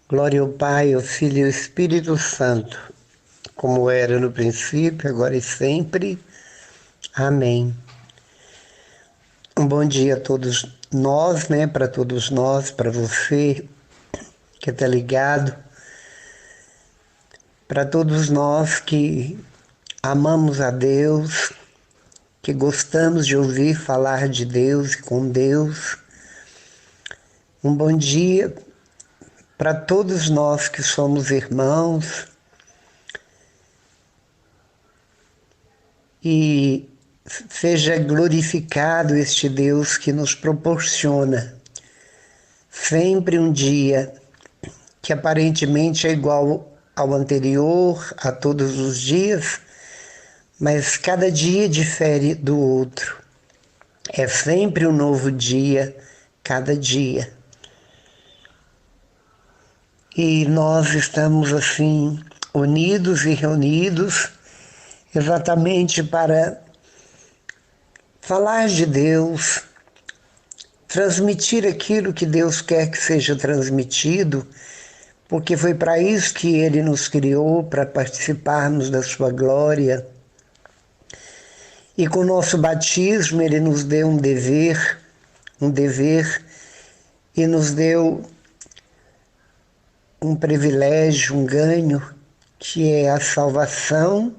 Glória ao Pai, ao Filho e ao Espírito Santo, como era no princípio, agora e sempre. Amém. Um bom dia a todos nós, para todos nós, para você que está ligado, para todos nós que amamos a Deus, que gostamos de ouvir falar de Deus e com Deus. Um bom dia para todos nós que somos irmãos e seja glorificado este Deus que nos proporciona sempre um dia que aparentemente é igual ao anterior, a todos os dias, mas cada dia difere do outro. É sempre um novo dia, cada dia. E nós estamos assim, unidos e reunidos, exatamente para falar de Deus, transmitir aquilo que Deus quer que seja transmitido, porque foi para isso que Ele nos criou, para participarmos da sua glória. E com o nosso batismo Ele nos deu um dever, e nos deu um privilégio, um ganho, que é a salvação,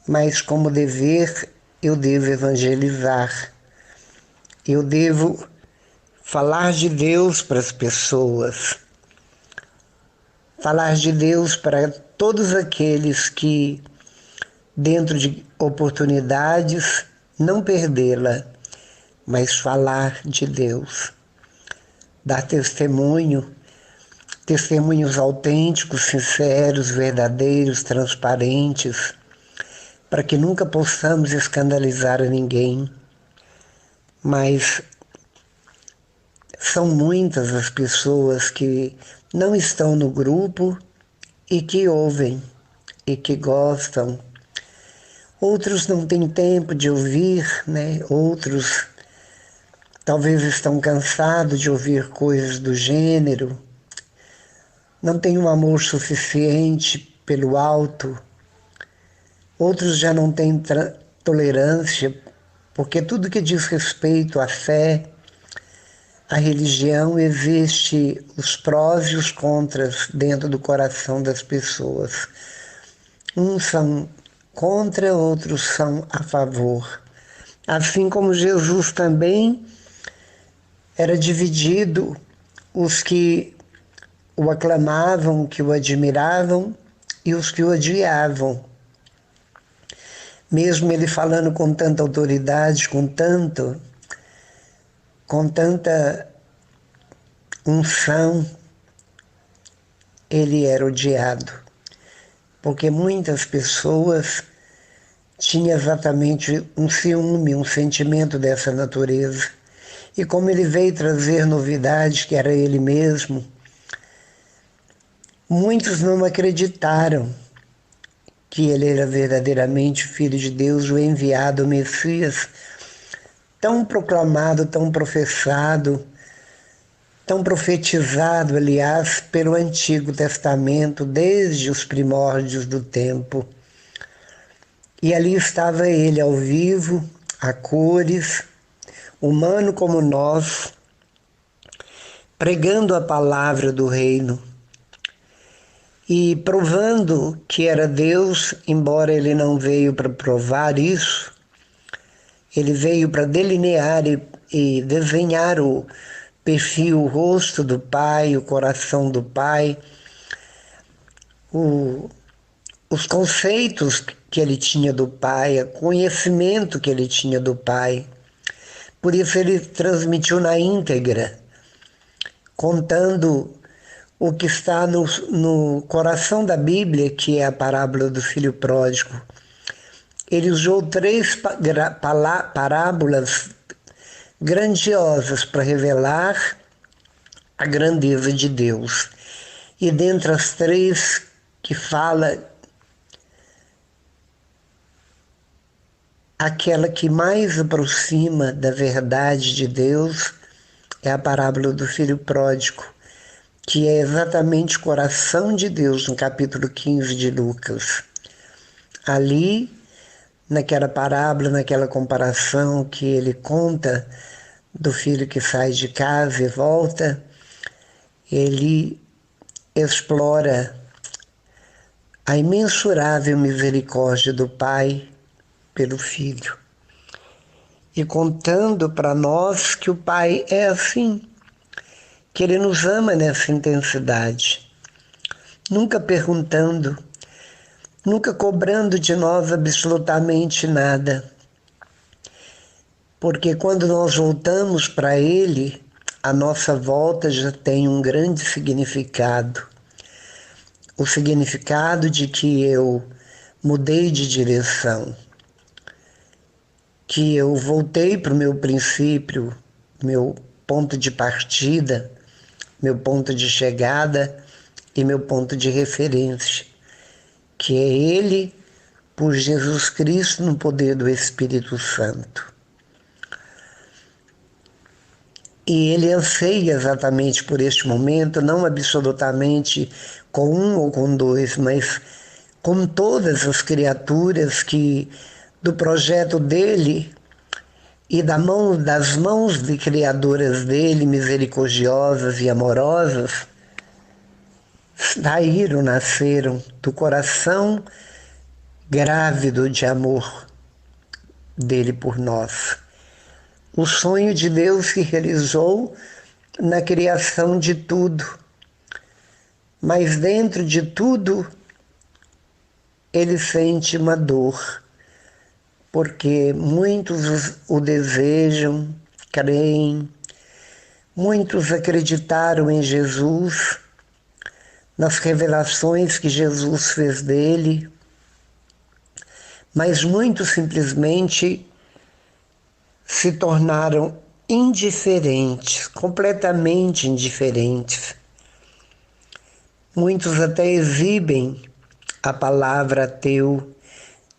mas como dever eu devo evangelizar. Eu devo falar de Deus para as pessoas, falar de Deus para todos aqueles que, dentro de oportunidades, não perdê-la, mas falar de Deus. Dar testemunhos autênticos, sinceros, verdadeiros, transparentes, para que nunca possamos escandalizar a ninguém. Mas são muitas as pessoas que não estão no grupo e que ouvem e que gostam. Outros não têm tempo de ouvir, Outros talvez estão cansados de ouvir coisas do gênero, não têm um amor suficiente pelo alto. Outros já não têm tolerância, porque tudo que diz respeito à fé, à religião, existe os prós e os contras dentro do coração das pessoas. Uns são contra, outros são a favor. Assim como Jesus também era dividido, os que o aclamavam, que o admiravam e os que o odiavam. Mesmo ele falando com tanta autoridade, com tanta unção, ele era odiado, porque muitas pessoas tinham exatamente um ciúme, um sentimento dessa natureza. E como ele veio trazer novidade, que era ele mesmo, muitos não acreditaram que ele era verdadeiramente Filho de Deus, o enviado, o Messias, tão proclamado, tão professado, tão profetizado, aliás, pelo Antigo Testamento, desde os primórdios do tempo. E ali estava ele ao vivo, a cores, humano como nós, pregando a palavra do reino e provando que era Deus, embora ele não veio para provar isso, ele veio para delinear e desenhar o perfil, o rosto do Pai, o coração do Pai, os conceitos que ele tinha do Pai, o conhecimento que ele tinha do Pai. Por isso ele transmitiu na íntegra, contando o que está no coração da Bíblia, que é a parábola do filho pródigo. Ele usou 3 parábolas grandiosas para revelar a grandeza de Deus. E dentre as 3 que fala, aquela que mais aproxima da verdade de Deus é a parábola do filho pródigo. que é exatamente o coração de Deus, no capítulo 15 de Lucas. Ali, naquela parábola, naquela comparação que ele conta do filho que sai de casa e volta, ele explora a imensurável misericórdia do Pai pelo Filho. E contando para nós que o Pai é assim, que Ele nos ama nessa intensidade, nunca perguntando, nunca cobrando de nós absolutamente nada. Porque quando nós voltamos para Ele, a nossa volta já tem um grande significado. O significado de que eu mudei de direção, que eu voltei para o meu princípio, meu ponto de partida, meu ponto de chegada e meu ponto de referência, que é Ele, por Jesus Cristo, no poder do Espírito Santo. E Ele anseia exatamente por este momento, não absolutamente com um ou com dois, mas com todas as criaturas que, do projeto dele e das mãos de criadoras dele, misericordiosas e amorosas, saíram, nasceram do coração grávido de amor dele por nós. O sonho de Deus se realizou na criação de tudo, mas dentro de tudo ele sente uma dor, porque muitos o desejam, creem, muitos acreditaram em Jesus, nas revelações que Jesus fez dele, mas muitos simplesmente se tornaram indiferentes, completamente indiferentes. Muitos até exibem a palavra ateu,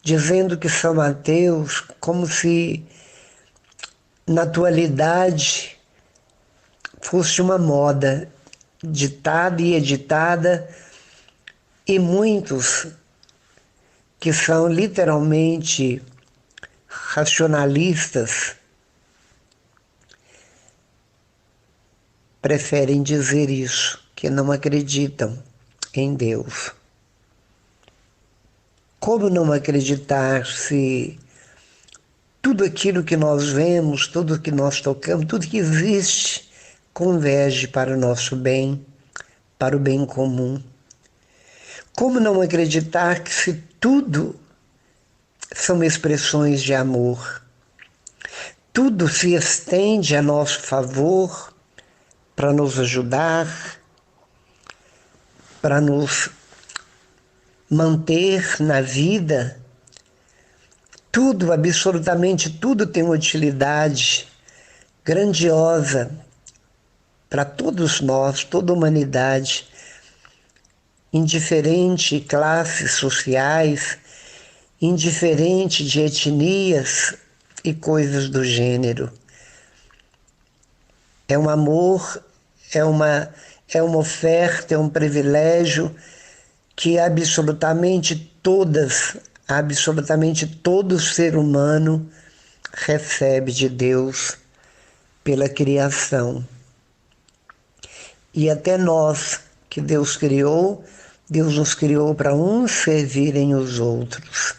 dizendo que são ateus, como se na atualidade fosse uma moda ditada e editada, e muitos que são literalmente racionalistas preferem dizer isso, que não acreditam em Deus. Como não acreditar se tudo aquilo que nós vemos, tudo que nós tocamos, tudo que existe, converge para o nosso bem, para o bem comum? Como não acreditar que se tudo são expressões de amor, tudo se estende a nosso favor para nos ajudar, para nos manter na vida? Tudo, absolutamente tudo tem uma utilidade grandiosa para todos nós, toda a humanidade, indiferente de classes sociais, indiferente de etnias e coisas do gênero. É um amor, é uma oferta, é um privilégio que absolutamente todo ser humano recebe de Deus pela criação. E até nós que Deus nos criou para uns servirem os outros,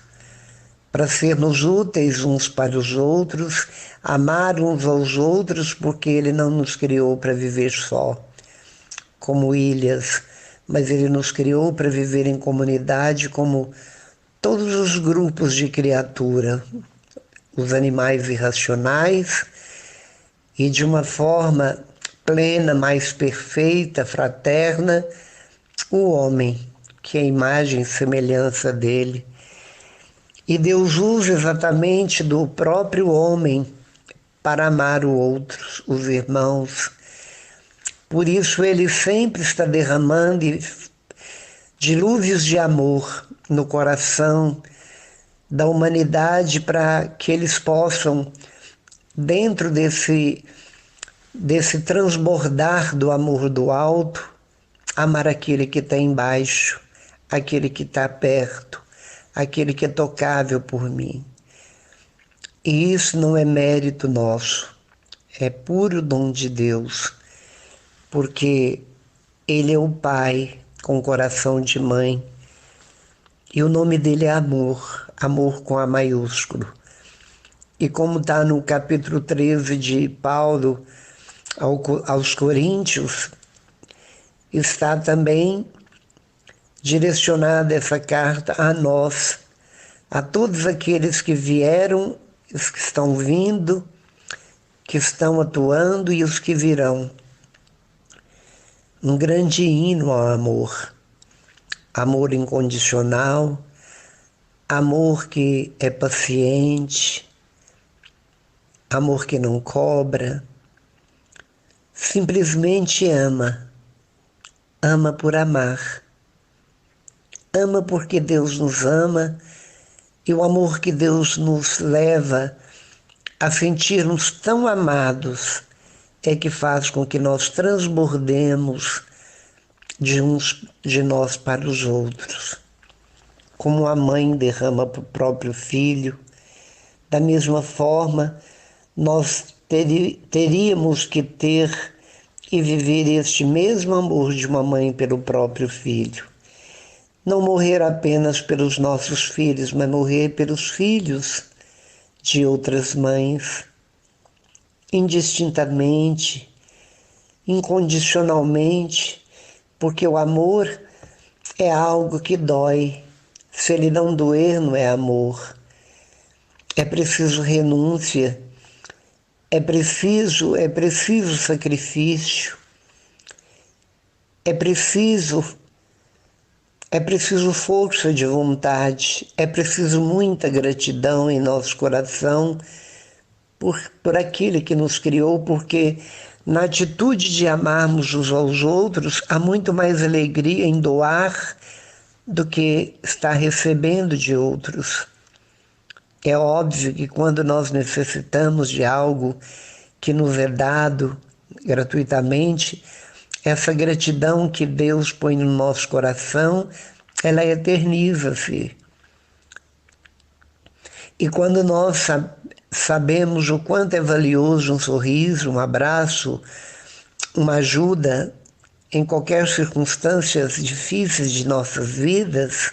para sermos úteis uns para os outros, amar uns aos outros, porque Ele não nos criou para viver só, como ilhas, mas Ele nos criou para viver em comunidade, como todos os grupos de criatura, os animais irracionais, e de uma forma plena, mais perfeita, fraterna, o homem, que é a imagem e semelhança dele. E Deus usa exatamente do próprio homem para amar o outro, os irmãos. Por isso Ele sempre está derramando dilúvios de amor no coração da humanidade para que eles possam, dentro desse transbordar do amor do alto, amar aquele que está embaixo, aquele que está perto, aquele que é tocável por mim. E isso não é mérito nosso, é puro dom de Deus, porque Ele é o Pai com coração de mãe e o nome dele é amor, amor com A maiúsculo. E como está no capítulo 13 de Paulo aos Coríntios, está também direcionada essa carta a nós, a todos aqueles que vieram, os que estão vindo, que estão atuando e os que virão. Um grande hino ao amor, amor incondicional, amor que é paciente, amor que não cobra, simplesmente ama, ama por amar, ama porque Deus nos ama e o amor que Deus nos leva a sentir-nos tão amados é que faz com que nós transbordemos de uns de nós para os outros. Como a mãe derrama para o próprio filho, da mesma forma, nós teríamos que ter e viver este mesmo amor de uma mãe pelo próprio filho. Não morrer apenas pelos nossos filhos, mas morrer pelos filhos de outras mães, indistintamente, incondicionalmente, porque o amor é algo que dói. Se ele não doer, não é amor. É preciso renúncia, é preciso sacrifício, é preciso força de vontade, é preciso muita gratidão em nosso coração por aquele que nos criou, porque na atitude de amarmos uns aos outros há muito mais alegria em doar do que estar recebendo de outros. É óbvio que quando nós necessitamos de algo que nos é dado gratuitamente, essa gratidão que Deus põe no nosso coração, ela eterniza-se. E quando nós sabemos o quanto é valioso um sorriso, um abraço, uma ajuda em qualquer circunstâncias difíceis de nossas vidas,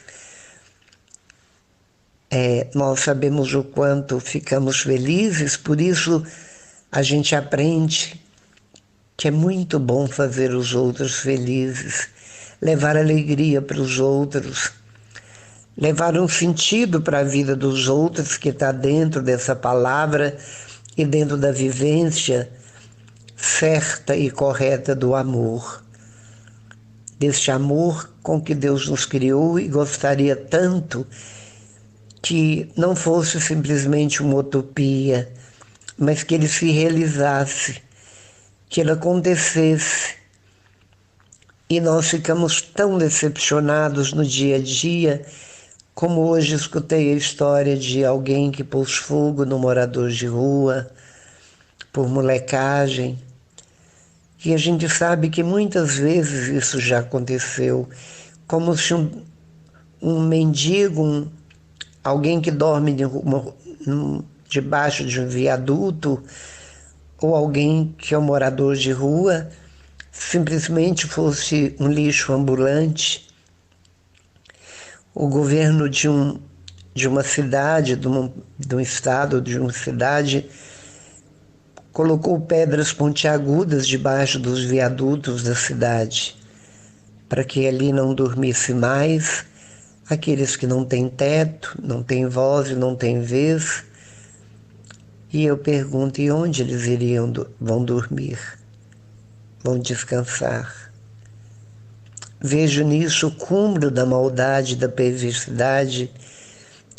nós sabemos o quanto ficamos felizes, por isso a gente aprende que é muito bom fazer os outros felizes, levar alegria para os outros, levar um sentido para a vida dos outros que está dentro dessa palavra e dentro da vivência certa e correta do amor. Deste amor com que Deus nos criou e gostaria tanto que não fosse simplesmente uma utopia, mas que ele se realizasse, que ele acontecesse. E nós ficamos tão decepcionados no dia a dia, como hoje escutei a história de alguém que pôs fogo no morador de rua, por molecagem. E a gente sabe que muitas vezes isso já aconteceu, como se um mendigo, alguém que dorme debaixo de um viaduto, ou alguém que é um morador de rua, simplesmente fosse um lixo ambulante. O governo de uma cidade, de um estado, de uma cidade, colocou pedras pontiagudas debaixo dos viadutos da cidade, para que ali não dormisse mais aqueles que não têm teto, não têm voz e não têm vez. E eu pergunto, e onde eles vão dormir? Vão descansar? Vejo nisso o cúmulo da maldade, da perversidade,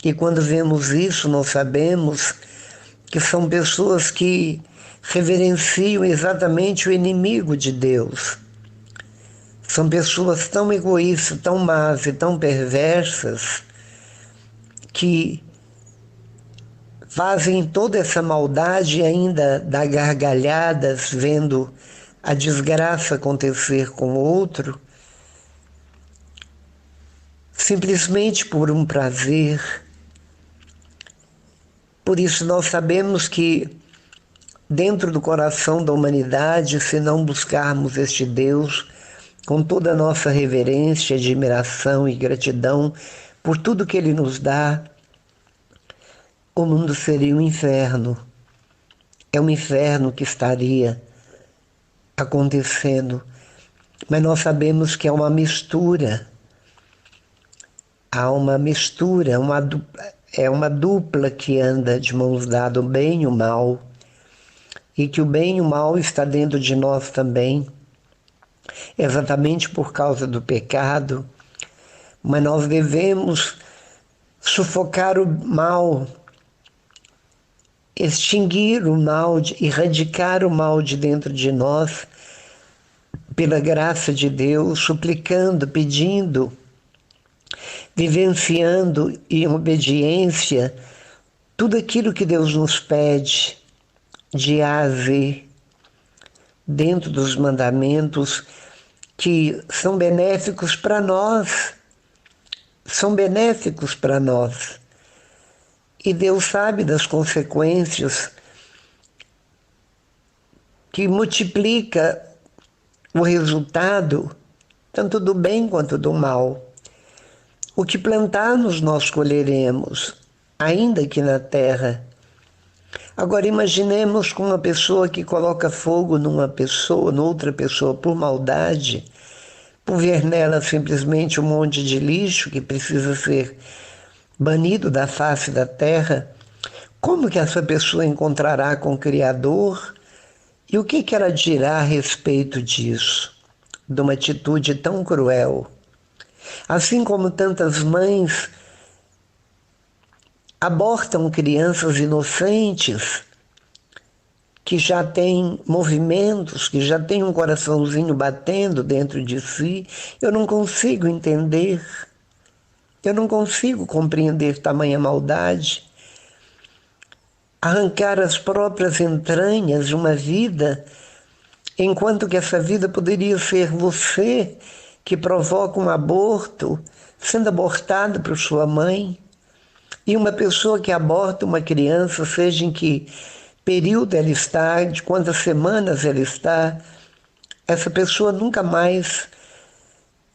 e quando vemos isso, nós sabemos que são pessoas que reverenciam exatamente o inimigo de Deus. São pessoas tão egoístas, tão más e tão perversas que fazem toda essa maldade e ainda dá gargalhadas vendo a desgraça acontecer com o outro, simplesmente por um prazer. Por isso nós sabemos que dentro do coração da humanidade, se não buscarmos este Deus com toda a nossa reverência, admiração e gratidão por tudo que Ele nos dá, o mundo seria um inferno. É um inferno que estaria acontecendo. Mas nós sabemos que é uma mistura. Há uma mistura, é uma dupla que anda de mãos dadas, o bem e o mal. E que o bem e o mal está dentro de nós também, exatamente por causa do pecado. Mas nós devemos sufocar o mal, extinguir o mal, erradicar o mal de dentro de nós, pela graça de Deus, suplicando, pedindo, vivenciando em obediência tudo aquilo que Deus nos pede, de A a Z, dentro dos mandamentos que são benéficos para nós, são benéficos para nós. E Deus sabe das consequências que multiplica o resultado, tanto do bem quanto do mal. O que plantarmos nós colheremos, ainda aqui na terra. Agora imaginemos com uma pessoa que coloca fogo noutra pessoa por maldade, por ver nela simplesmente um monte de lixo que precisa ser banido da face da terra. Como que essa pessoa encontrará com o Criador? E o que ela dirá a respeito disso? De uma atitude tão cruel. Assim como tantas mães abortam crianças inocentes que já têm movimentos, que já têm um coraçãozinho batendo dentro de si, eu não consigo entender, eu não consigo compreender tamanha maldade. Arrancar as próprias entranhas de uma vida, enquanto que essa vida poderia ser você que provoca um aborto, sendo abortado por sua mãe. E uma pessoa que aborta uma criança, seja em que período ela está, de quantas semanas ela está, essa pessoa nunca mais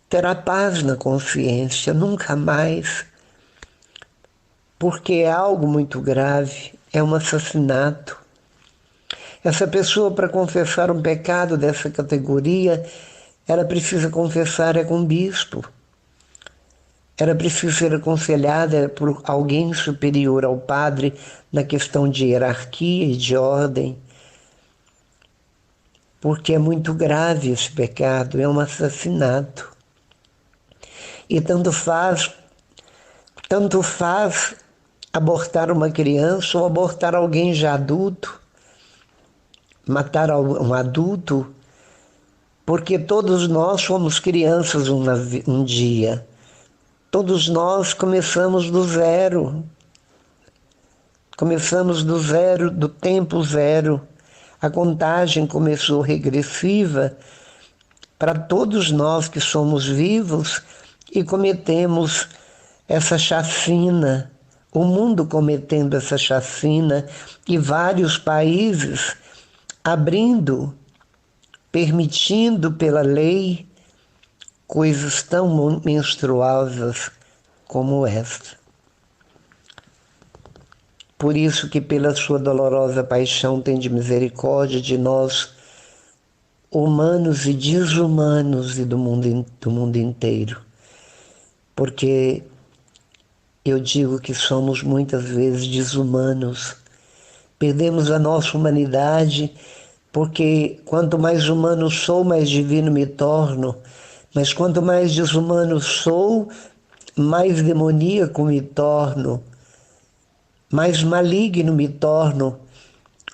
terá paz na consciência, nunca mais, porque é algo muito grave, é um assassinato. Essa pessoa, para confessar um pecado dessa categoria, ela precisa confessar com um bispo. Ela precisa ser aconselhada por alguém superior ao padre na questão de hierarquia e de ordem, porque é muito grave esse pecado, é um assassinato. E tanto faz abortar uma criança ou abortar alguém já adulto, matar um adulto, porque todos nós fomos crianças um dia. Todos nós começamos do zero. Começamos do zero, do tempo zero. A contagem começou regressiva para todos nós que somos vivos e cometemos essa chacina, o mundo cometendo essa chacina e vários países abrindo, permitindo pela lei coisas tão monstruosas como esta. Por isso que pela sua dolorosa paixão tem de misericórdia de nós, humanos e desumanos e do mundo inteiro. Porque eu digo que somos muitas vezes desumanos. Perdemos a nossa humanidade, porque quanto mais humano sou, mais divino me torno. Mas quanto mais desumano sou, mais demoníaco me torno, mais maligno me torno,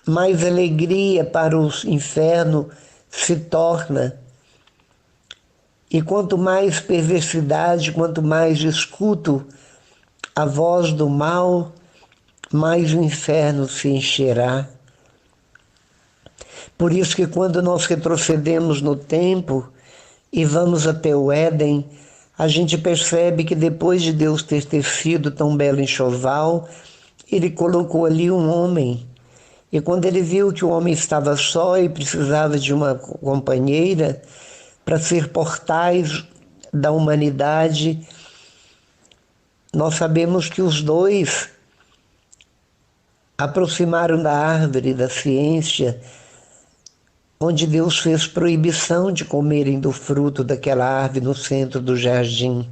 mais alegria para o inferno se torna. E quanto mais perversidade, quanto mais escuto a voz do mal, mais o inferno se encherá. Por isso que quando nós retrocedemos no tempo, e vamos até o Éden, a gente percebe que depois de Deus ter tecido tão belo enxoval, ele colocou ali um homem. E quando ele viu que o homem estava só e precisava de uma companheira para ser portais da humanidade, nós sabemos que os dois aproximaram da árvore da ciência, onde Deus fez proibição de comerem do fruto daquela árvore no centro do jardim.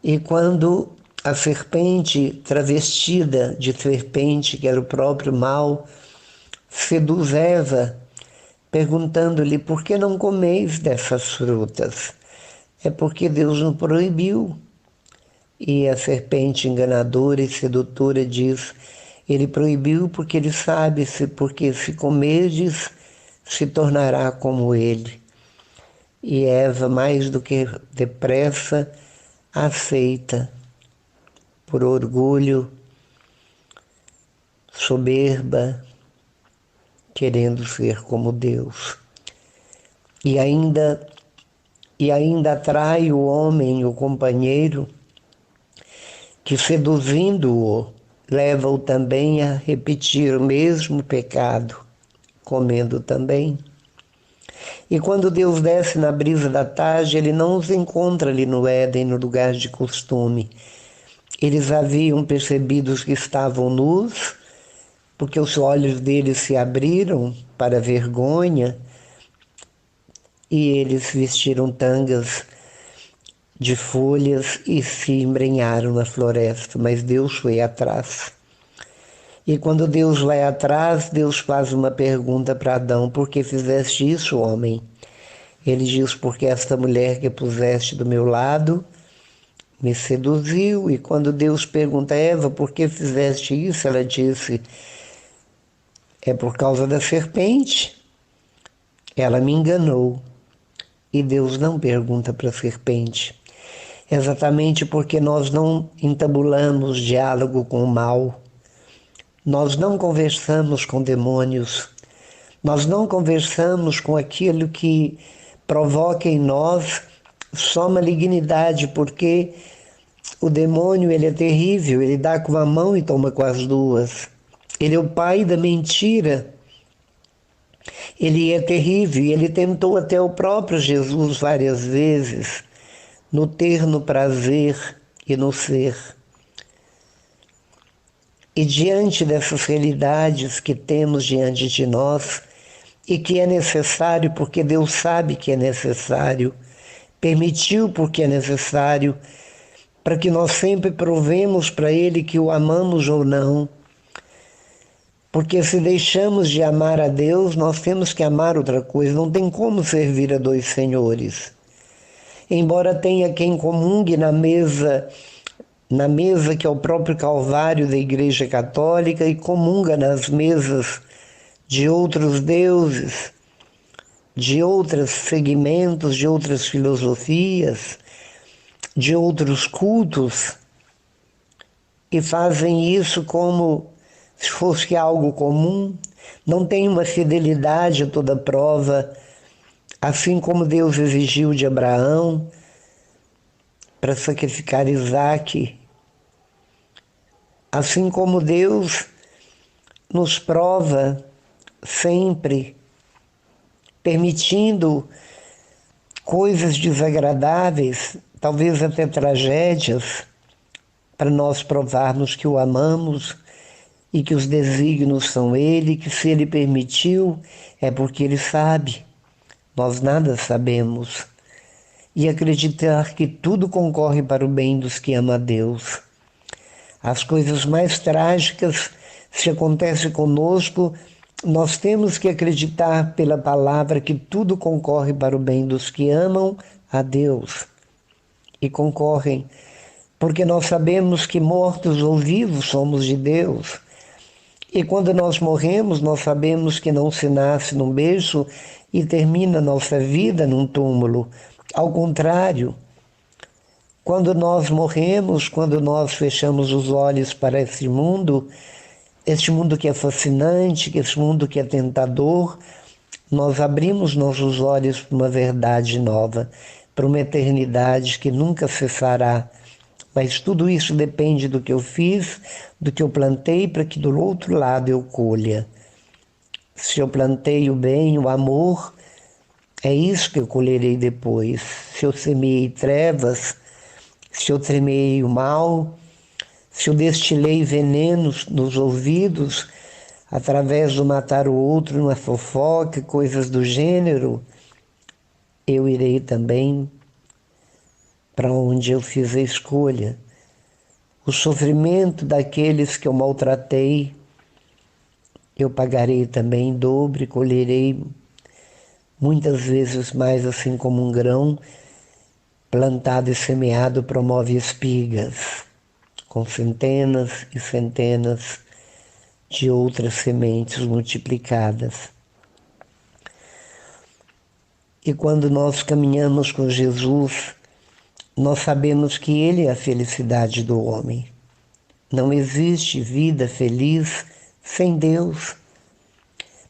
E quando a serpente, travestida de serpente, que era o próprio mal, seduz Eva, perguntando-lhe: por que não comeis dessas frutas? É porque Deus não proibiu. E a serpente enganadora e sedutora diz: ele proibiu porque ele sabe, porque se comerdes, se tornará como ele. E Eva, mais do que depressa, aceita, por orgulho, soberba, querendo ser como Deus. E ainda atrai o homem, o companheiro, que seduzindo-o, leva-o também a repetir o mesmo pecado, comendo também. E quando Deus desce na brisa da tarde, ele não os encontra ali no Éden, no lugar de costume. Eles haviam percebido que estavam nus, porque os olhos deles se abriram para a vergonha, e eles vestiram tangas de folhas e se embrenharam na floresta, mas Deus foi atrás. E quando Deus vai atrás, Deus faz uma pergunta para Adão: por que fizeste isso, homem? Ele diz: porque esta mulher que puseste do meu lado me seduziu. E quando Deus pergunta a Eva: por que fizeste isso? Ela disse: é por causa da serpente. Ela me enganou. E Deus não pergunta para a serpente. Exatamente porque nós não entabulamos diálogo com o mal. Nós não conversamos com demônios. Nós não conversamos com aquilo que provoca em nós só malignidade, porque o demônio, ele é terrível, ele dá com uma mão e toma com as duas. Ele é o pai da mentira. Ele é terrível e ele tentou até o próprio Jesus várias vezes, no ter, no prazer e no ser. E diante dessas realidades que temos diante de nós, e que é necessário, porque Deus sabe que é necessário, permitiu porque é necessário, para que nós sempre provemos para Ele que o amamos ou não. Porque se deixamos de amar a Deus, nós temos que amar outra coisa. Não tem como servir a dois senhores. Embora tenha quem comungue na mesa que é o próprio Calvário da Igreja Católica, e comunga nas mesas de outros deuses, de outros segmentos, de outras filosofias, de outros cultos, e fazem isso como se fosse algo comum, não tem uma fidelidade a toda prova, assim como Deus exigiu de Abraão para sacrificar Isaque, assim como Deus nos prova sempre, permitindo coisas desagradáveis, talvez até tragédias, para nós provarmos que o amamos e que os desígnios são Ele, que se Ele permitiu é porque Ele sabe. Nós nada sabemos. E acreditar que tudo concorre para o bem dos que amam a Deus. As coisas mais trágicas, se acontecem conosco, nós temos que acreditar pela palavra que tudo concorre para o bem dos que amam a Deus. E concorrem, porque nós sabemos que mortos ou vivos somos de Deus. E quando nós morremos, nós sabemos que não se nasce num berço e termina nossa vida num túmulo. Ao contrário, quando nós morremos, quando nós fechamos os olhos para este mundo que é fascinante, esse mundo que é tentador, nós abrimos nossos olhos para uma verdade nova, para uma eternidade que nunca cessará. Mas tudo isso depende do que eu fiz, do que eu plantei, para que do outro lado eu colha. Se eu plantei o bem, o amor, é isso que eu colherei depois. Se eu semeei trevas, se eu semeei o mal, se eu destilei venenos nos ouvidos, através do matar o outro, numa fofoca, coisas do gênero, eu irei também para onde eu fiz a escolha. O sofrimento daqueles que eu maltratei, eu pagarei também em dobro e colherei muitas vezes mais, assim como um grão plantado e semeado promove espigas, com centenas e centenas de outras sementes multiplicadas. E quando nós caminhamos com Jesus, nós sabemos que Ele é a felicidade do homem. Não existe vida feliz sem Deus.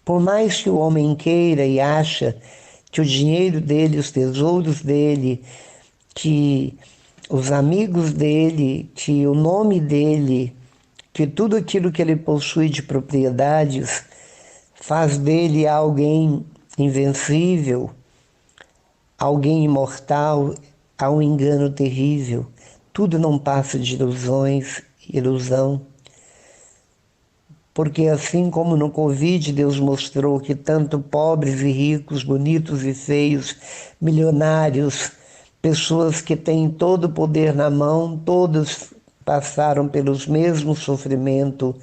Por mais que o homem queira e acha que o dinheiro dele, os tesouros dele, que os amigos dele, que o nome dele, que tudo aquilo que ele possui de propriedades faz dele alguém invencível, alguém imortal, há um engano terrível. Tudo não passa de ilusões, ilusão. Porque assim como no Covid Deus mostrou que tanto pobres e ricos, bonitos e feios, milionários, pessoas que têm todo o poder na mão, todos passaram pelos mesmos sofrimentos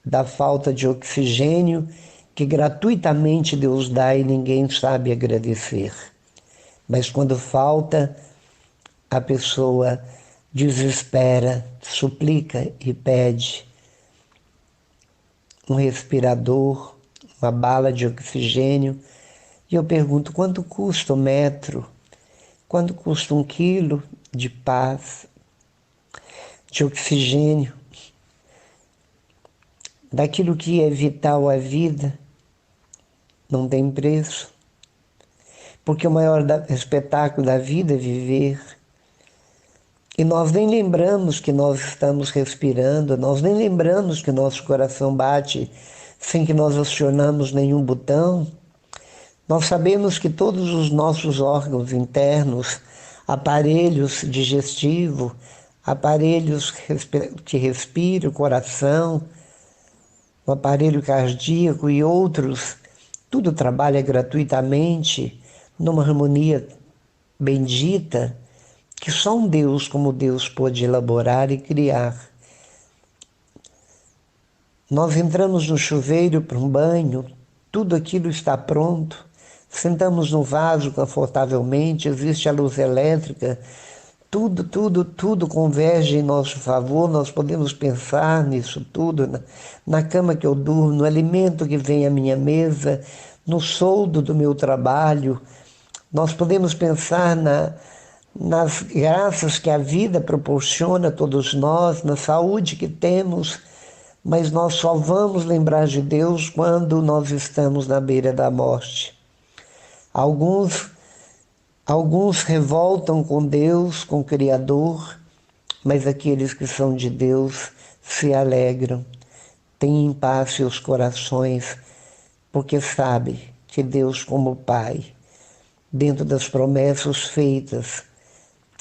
da falta de oxigênio que gratuitamente Deus dá e ninguém sabe agradecer. Mas quando falta, a pessoa desespera, suplica e pede um respirador, uma bala de oxigênio. E eu pergunto, quanto custa um metro? Quanto custa 1 quilo de paz, de oxigênio? Daquilo que é vital à vida, não tem preço. Porque o maior espetáculo da vida é viver. E nós nem lembramos que nós estamos respirando, nós nem lembramos que nosso coração bate sem que nós acionamos nenhum botão. Nós sabemos que todos os nossos órgãos internos, aparelhos digestivos, aparelhos que respiram, o coração, o aparelho cardíaco e outros, tudo trabalha gratuitamente, numa harmonia bendita, que só um Deus como Deus pôde elaborar e criar. Nós entramos no chuveiro para um banho, tudo aquilo está pronto, sentamos no vaso confortavelmente, existe a luz elétrica, tudo converge em nosso favor, nós podemos pensar nisso tudo, na cama que eu durmo, no alimento que vem à minha mesa, no soldo do meu trabalho. Nós podemos pensar nas graças que a vida proporciona a todos nós, na saúde que temos, mas nós só vamos lembrar de Deus quando nós estamos na beira da morte. Alguns revoltam com Deus, com o Criador, mas aqueles que são de Deus se alegram, têm em paz seus corações, porque sabem que Deus, como Pai, dentro das promessas feitas,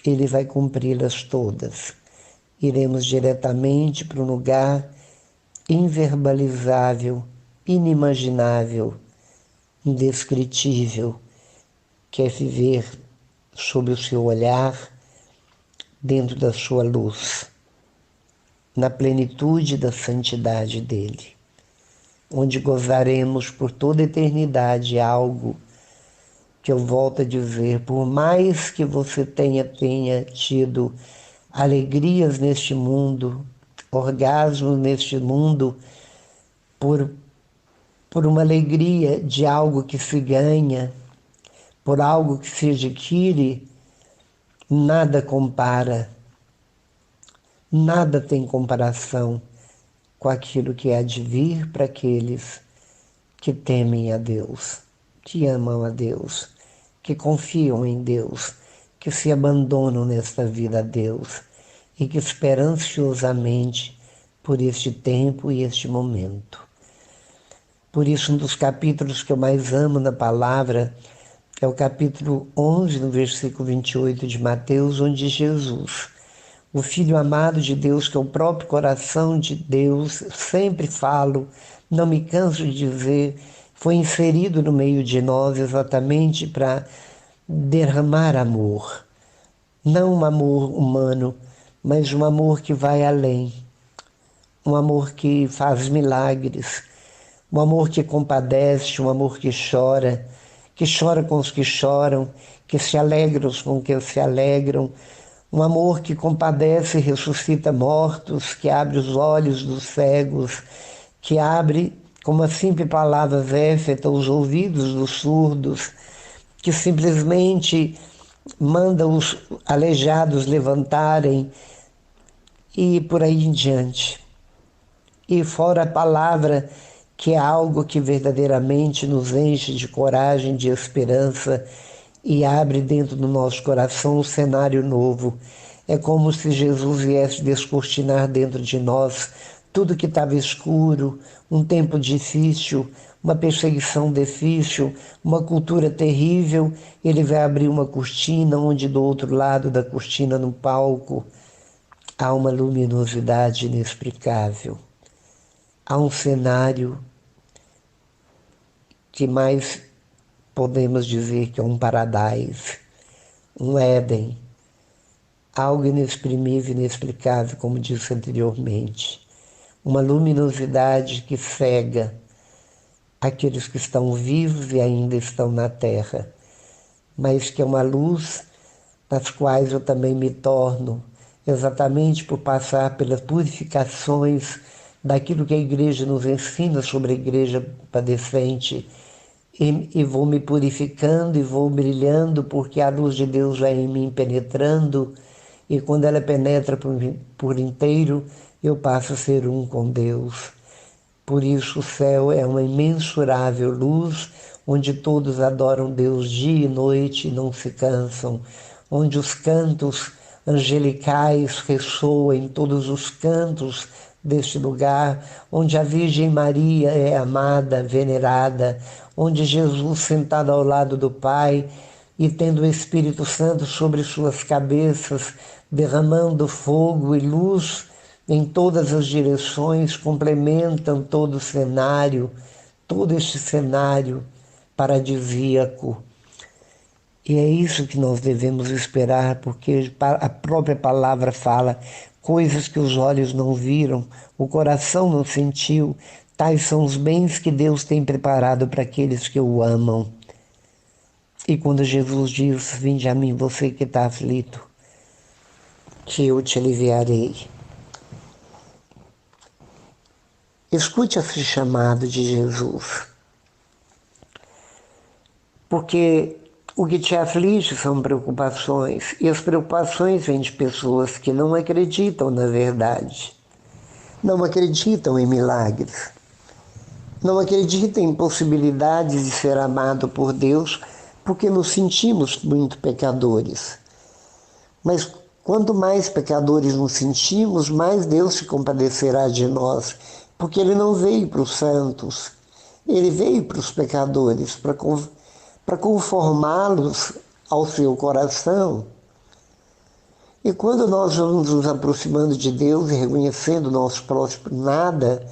Ele vai cumpri-las todas. Iremos diretamente para um lugar inverbalizável, inimaginável, indescritível, que é viver sob o seu olhar, dentro da sua luz, na plenitude da santidade dele, onde gozaremos por toda a eternidade algo que eu volto a dizer, por mais que você tenha tido alegrias neste mundo, orgasmos neste mundo, por uma alegria de algo que se ganha, por algo que se adquire, nada compara, nada tem comparação com aquilo que há de vir para aqueles que temem a Deus, que amam a Deus, que confiam em Deus, que se abandonam nesta vida a Deus e que esperam ansiosamente por este tempo e este momento. Por isso, um dos capítulos que eu mais amo na palavra é o capítulo 11, no versículo 28 de Mateus, onde Jesus, o Filho amado de Deus, que é o próprio coração de Deus, sempre falo, não me canso de dizer, foi inserido no meio de nós exatamente para derramar amor. Não um amor humano, mas um amor que vai além. Um amor que faz milagres, um amor que compadece, um amor que chora com os que choram, que se alegra com os que se alegram, um amor que compadece e ressuscita mortos, que abre os olhos dos cegos, que abre, com uma simples palavra zéfeta, os ouvidos dos surdos, que simplesmente manda os aleijados levantarem e por aí em diante. E fora a palavra, que é algo que verdadeiramente nos enche de coragem, de esperança e abre dentro do nosso coração um cenário novo. É como se Jesus viesse descortinar dentro de nós tudo que estava escuro, um tempo difícil, uma perseguição difícil, uma cultura terrível. Ele vai abrir uma cortina onde do outro lado da cortina, no palco, há uma luminosidade inexplicável. Há um cenário que mais podemos dizer que é um paradise, um Éden, algo inexprimível, inexplicável, como disse anteriormente. Uma luminosidade que cega aqueles que estão vivos e ainda estão na terra, mas que é uma luz das quais eu também me torno, exatamente por passar pelas purificações daquilo que a igreja nos ensina sobre a igreja padecente, e vou me purificando e vou brilhando, porque a luz de Deus vai em mim penetrando, e quando ela penetra por inteiro, eu passo a ser um com Deus. Por isso o céu é uma imensurável luz, onde todos adoram Deus dia e noite e não se cansam, onde os cantos angelicais ressoam em todos os cantos deste lugar, onde a Virgem Maria é amada, venerada, onde Jesus sentado ao lado do Pai e tendo o Espírito Santo sobre suas cabeças, derramando fogo e luz em todas as direções, complementam todo o cenário, todo este cenário paradisíaco. E é isso que nós devemos esperar, porque a própria palavra fala coisas que os olhos não viram, o coração não sentiu, tais são os bens que Deus tem preparado para aqueles que o amam. E quando Jesus diz, vinde a mim, você que está aflito, que eu te aliviarei. Escute esse chamado de Jesus, porque o que te aflige são preocupações, e as preocupações vêm de pessoas que não acreditam na verdade, não acreditam em milagres, não acreditam em possibilidades de ser amado por Deus, porque nos sentimos muito pecadores. Mas quanto mais pecadores nos sentimos, mais Deus se compadecerá de nós, porque Ele não veio para os santos, Ele veio para os pecadores, para conformá-los ao seu coração. E quando nós vamos nos aproximando de Deus e reconhecendo o nosso próximo nada,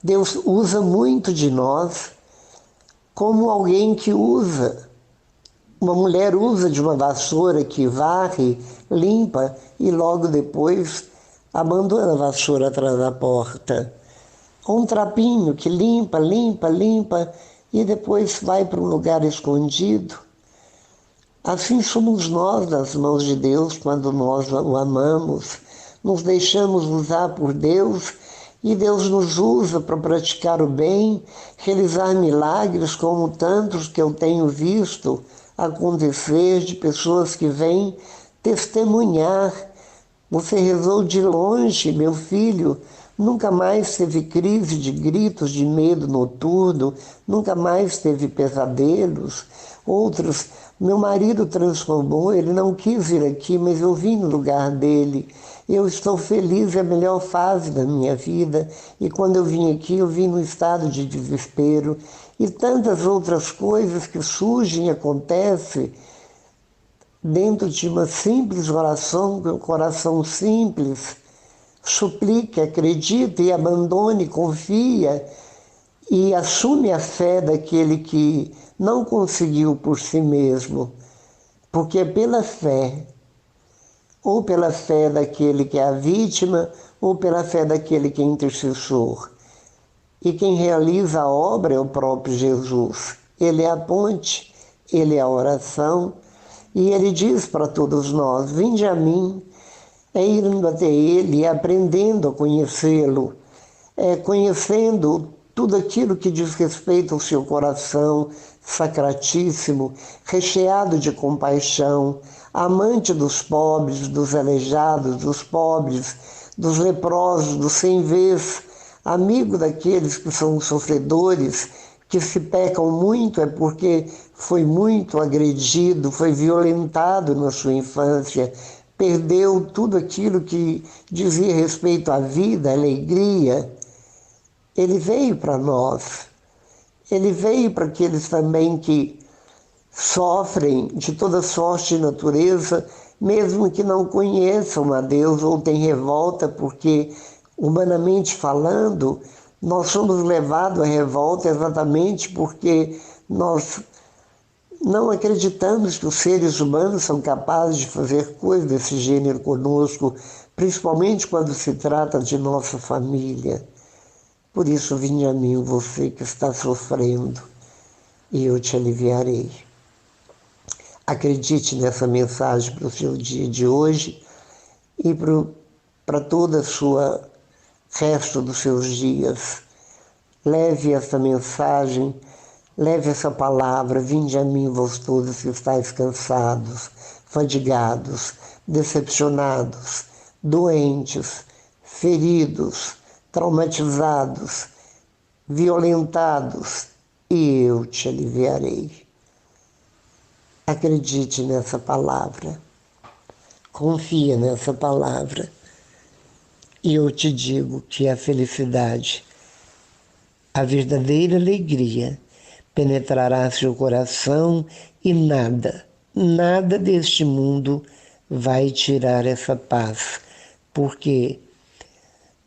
Deus usa muito de nós como alguém que usa. Uma mulher usa de uma vassoura que varre, limpa e logo depois abandona a vassoura atrás da porta. Ou um trapinho que limpa, limpa, limpa e depois vai para um lugar escondido. Assim somos nós nas mãos de Deus quando nós o amamos, nos deixamos usar por Deus e Deus nos usa para praticar o bem, realizar milagres como tantos que eu tenho visto acontecer, de pessoas que vêm testemunhar. Você rezou de longe, meu filho, nunca mais teve crise de gritos de medo noturno, nunca mais teve pesadelos. Outros Meu marido transformou, ele não quis vir aqui, mas eu vim no lugar dele. Eu estou feliz, é a melhor fase da minha vida. E quando eu vim aqui, eu vim no estado de desespero. E tantas outras coisas que surgem e acontecem dentro de uma simples oração, um coração simples. Suplique, acredite e abandone, confia e assume a fé daquele que não conseguiu por si mesmo, porque é pela fé, ou pela fé daquele que é a vítima, ou pela fé daquele que é intercessor. E quem realiza a obra é o próprio Jesus. Ele é a ponte, ele é a oração, e ele diz para todos nós: vinde a mim, é indo até ele, é aprendendo a conhecê-lo, é conhecendo tudo aquilo que diz respeito ao seu coração sacratíssimo, recheado de compaixão, amante dos pobres, dos aleijados, dos pobres, dos leprosos, dos sem vez, amigo daqueles que são sofredores, que se pecam muito é porque foi muito agredido, foi violentado na sua infância, perdeu tudo aquilo que dizia respeito à vida, à alegria. Ele veio para nós. Ele veio para aqueles também que sofrem de toda sorte de natureza, mesmo que não conheçam a Deus ou têm revolta, porque, humanamente falando, nós somos levados à revolta exatamente porque nós não acreditamos que os seres humanos são capazes de fazer coisas desse gênero conosco, principalmente quando se trata de nossa família. Por isso, vinde a mim, você que está sofrendo, e eu te aliviarei. Acredite nessa mensagem para o seu dia de hoje e para toda a sua resto dos seus dias. Leve essa mensagem, leve essa palavra, vinde a mim, vós todos que estáis cansados, fadigados, decepcionados, doentes, feridos, traumatizados, violentados, e eu te aliviarei. Acredite nessa palavra, confia nessa palavra, e eu te digo que a felicidade, a verdadeira alegria, penetrará seu coração e nada deste mundo vai tirar essa paz, porque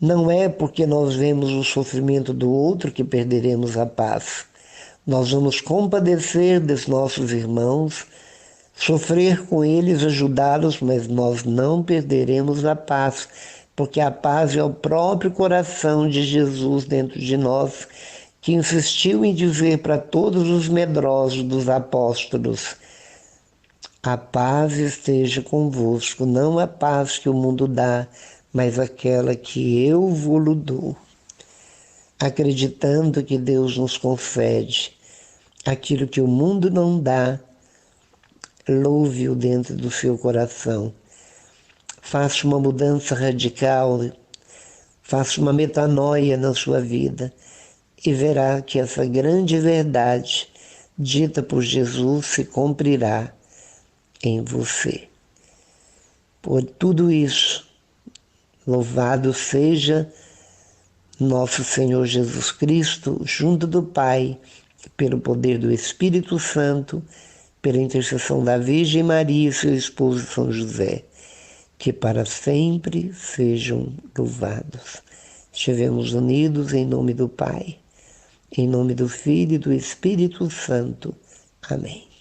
não é porque nós vemos o sofrimento do outro que perderemos a paz. Nós vamos compadecer dos nossos irmãos, sofrer com eles, ajudá-los, mas nós não perderemos a paz, porque a paz é o próprio coração de Jesus dentro de nós, que insistiu em dizer para todos os medrosos dos apóstolos: a paz esteja convosco, não a paz que o mundo dá, mas aquela que eu vos dou. Acreditando que Deus nos concede aquilo que o mundo não dá, louve-o dentro do seu coração. Faça uma mudança radical, faça uma metanoia na sua vida e verá que essa grande verdade dita por Jesus se cumprirá em você. Por tudo isso, louvado seja nosso Senhor Jesus Cristo, junto do Pai, pelo poder do Espírito Santo, pela intercessão da Virgem Maria e seu esposo São José, que para sempre sejam louvados. Estivemos unidos em nome do Pai, em nome do Filho e do Espírito Santo. Amém.